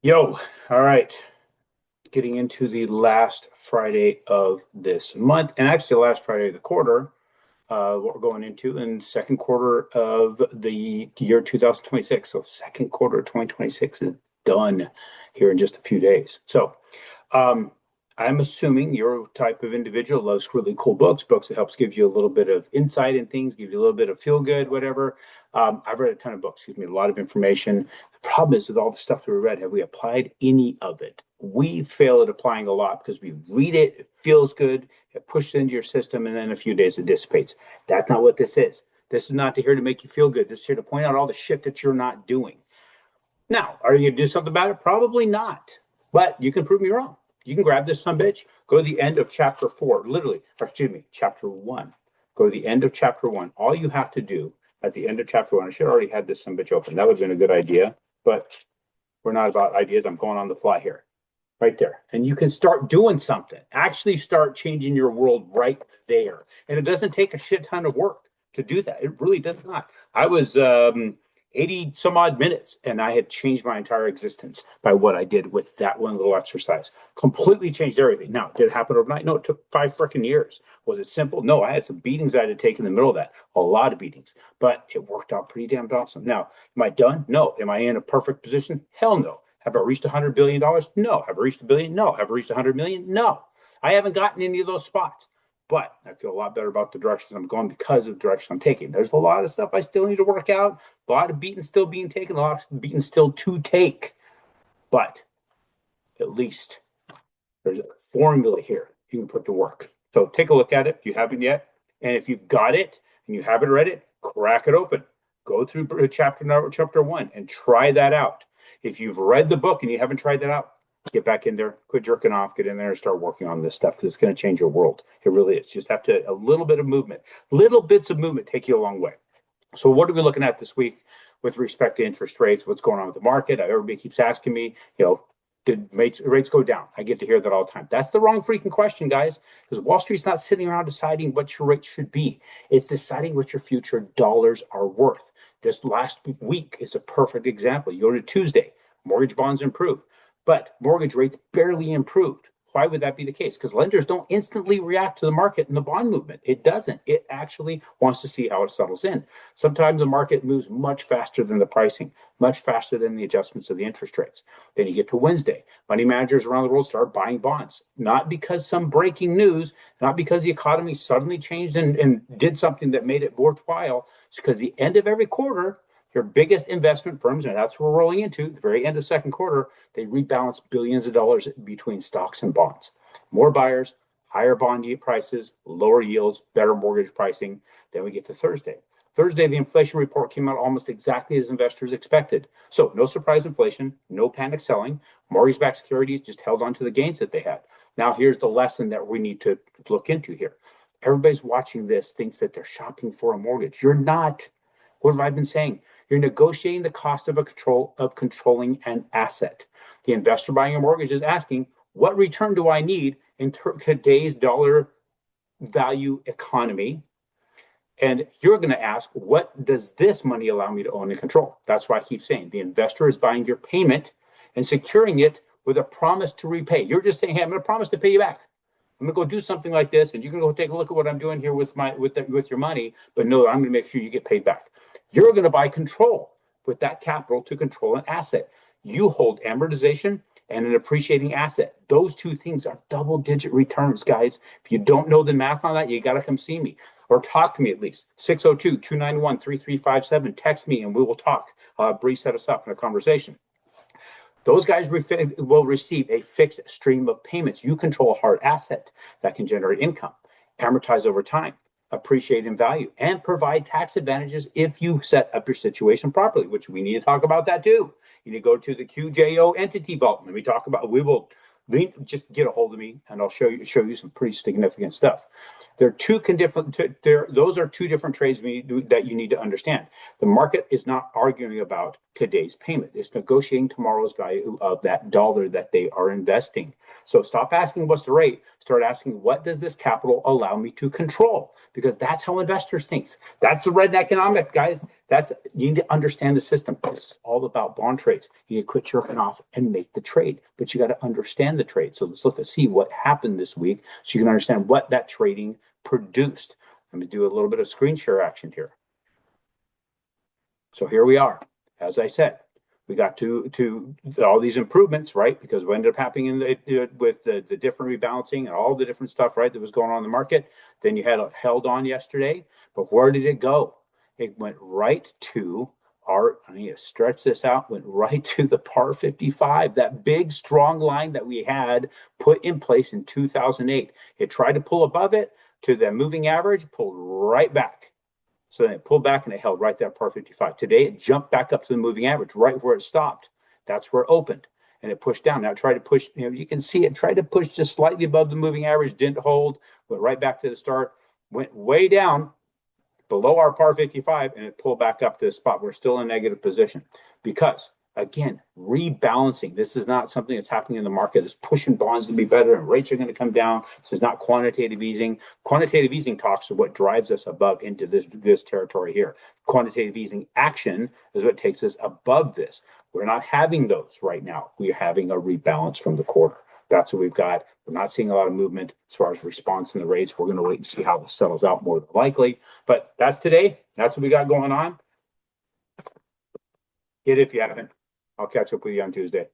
Yo, all right. Getting into the last Friday of this month, and actually the last Friday of the quarter, what we're going into in the second quarter of the year 2026. So second quarter of 2026 is done here in just a few days. So um, I'm assuming you're a type of individual who loves really cool books that helps give you a little bit of insight in things, give you a little bit of feel good, whatever. I've read a ton of books, excuse me, a lot of information. The problem is with all the stuff that we read, have we applied any of it? We fail at applying a lot because we read it, it feels good, it pushes into your system, and then in a few days it dissipates. That's not what this is. This is not here to make you feel good. This is here to point out all the shit that you're not doing. Now, are you going to do something about it? Probably not. But you can prove me wrong. You can grab this son bitch, go to the end of chapter 4, literally, or excuse me, chapter 1. Go to the end of chapter 1. All you have to do at the end of chapter 1, I should have already had this son bitch open. That would have been a good idea, but we're not about ideas. I'm going on the fly here. Right there. And you can start doing something. Actually start changing your world right there. And it doesn't take a shit ton of work to do that. It really does not. I was 80 some odd minutes and I had changed my entire existence by what I did with that one little exercise. Completely changed everything. Now, did it happen overnight? No, it took 5 freaking years. Was it simple? No, I had some beatings I had to take in the middle of that. A lot of beatings. But it worked out pretty damn awesome. Now, am I done? No. Am I in a perfect position? Hell no. Have I reached $100 billion? No. Have I reached a billion? No. Have I reached 100 million? No. I haven't gotten any of those spots. But I feel a lot better about the direction I'm going because of the direction I'm taking. There's a lot of stuff I still need to work out. A lot of beating still being taken. A lot of beating still to take. But at least there's a formula here you can put to work. So take a look at it if you haven't yet. And if you've got it and you haven't read it, crack it open. Go through chapter 1 and try that out. If you've read the book and you haven't tried that out, get back in there, quit jerking off, get in there and start working on this stuff because it's going to change your world. It really is. You just have to, a little bit of movement, little bits of movement take you a long way. So what are we looking at this week with respect to interest rates? What's going on with the market? Everybody keeps asking me, did rates go down? I get to hear that all the time. That's the wrong freaking question, guys, because Wall Street's not sitting around deciding what your rate should be. It's deciding what your future dollars are worth. This last week is a perfect example. You go to Tuesday, mortgage bonds improve, but mortgage rates barely improved. Why would that be the case? Because lenders don't instantly react to the market and the bond movement. It doesn't. It actually wants to see how it settles in. Sometimes the market moves much faster than the pricing, much faster than the adjustments of the interest rates. Then you get to Wednesday. Money managers around the world start buying bonds, not because some breaking news, not because the economy suddenly changed and did something that made it worthwhile. It's because the end of every quarter, your biggest investment firms, and that's what we're rolling into, the very end of second quarter, they rebalance billions of dollars between stocks and bonds. More buyers, higher bond prices, lower yields, better mortgage pricing. Then we get to Thursday. Thursday, the inflation report came out almost exactly as investors expected. So no surprise inflation, no panic selling. Mortgage-backed securities just held on to the gains that they had. Now here's the lesson that we need to look into here. Everybody's watching this, thinks that they're shopping for a mortgage. You're not. What have I been saying? You're negotiating the cost of controlling an asset. The investor buying a mortgage is asking, what return do I need in today's dollar value economy? And you're going to ask, what does this money allow me to own and control? That's why I keep saying the investor is buying your payment and securing it with a promise to repay. You're just saying, hey, I'm going to promise to pay you back. I'm going to go do something like this, and you're going to go take a look at what I'm doing here with your money. But no, I'm going to make sure you get paid back. You're going to buy control with that capital to control an asset. You hold amortization and an appreciating asset. Those two things are double-digit returns, guys. If you don't know the math on that, you got to come see me or talk to me at least. 602-291-3357. Text me and we will talk. Bree set us up in a conversation. Those guys will receive a fixed stream of payments. You control a hard asset that can generate income, amortize over time, appreciate in value, and provide tax advantages if you set up your situation properly, which we need to talk about that too. You need to go to the QJO entity vault. Let me talk about, just get a hold of me and I'll show you some pretty significant stuff. Those are two different trades that you need to understand. The market is not arguing about today's payment. It's negotiating tomorrow's value of that dollar that they are investing. So stop asking what's the rate. Start asking, what does this capital allow me to control? Because that's how investors think. That's the red economic, guys. You need to understand the system. This is all about bond trades. You need to quit jerking off and make the trade, but you got to understand the trade. So let's look and see what happened this week so you can understand what that trading produced. Let me do a little bit of screen share action here. So here we are. As I said, we got to all these improvements, right? Because what ended up happening with the different rebalancing and all the different stuff, right, that was going on in the market. Then you had it held on yesterday, but where did it go? It went right to I need to stretch this out, went right to the par 55, that big strong line that we had put in place in 2008. It tried to pull above it to the moving average, pulled right back. So then it pulled back and it held right there at par 55. Today, it jumped back up to the moving average, right where it stopped. That's where it opened. And it pushed down. Now it tried to push, you can see it tried to push just slightly above the moving average, didn't hold, went right back to the start, went way down below our par 55, and it pulled back up to the spot. We're still in a negative position because, again, rebalancing. This is not something that's happening in the market. It's pushing bonds to be better and rates are going to come down. This is not quantitative easing. Quantitative easing talks are what drives us above into this territory here. Quantitative easing action is what takes us above this. We're not having those right now. We're having a rebalance from the quarter. That's what we've got. We're not seeing a lot of movement as far as response in the rates. We're going to wait and see how this settles out more than likely. But that's today. That's what we got going on. Hit it if you haven't. I'll catch up with you on Tuesday.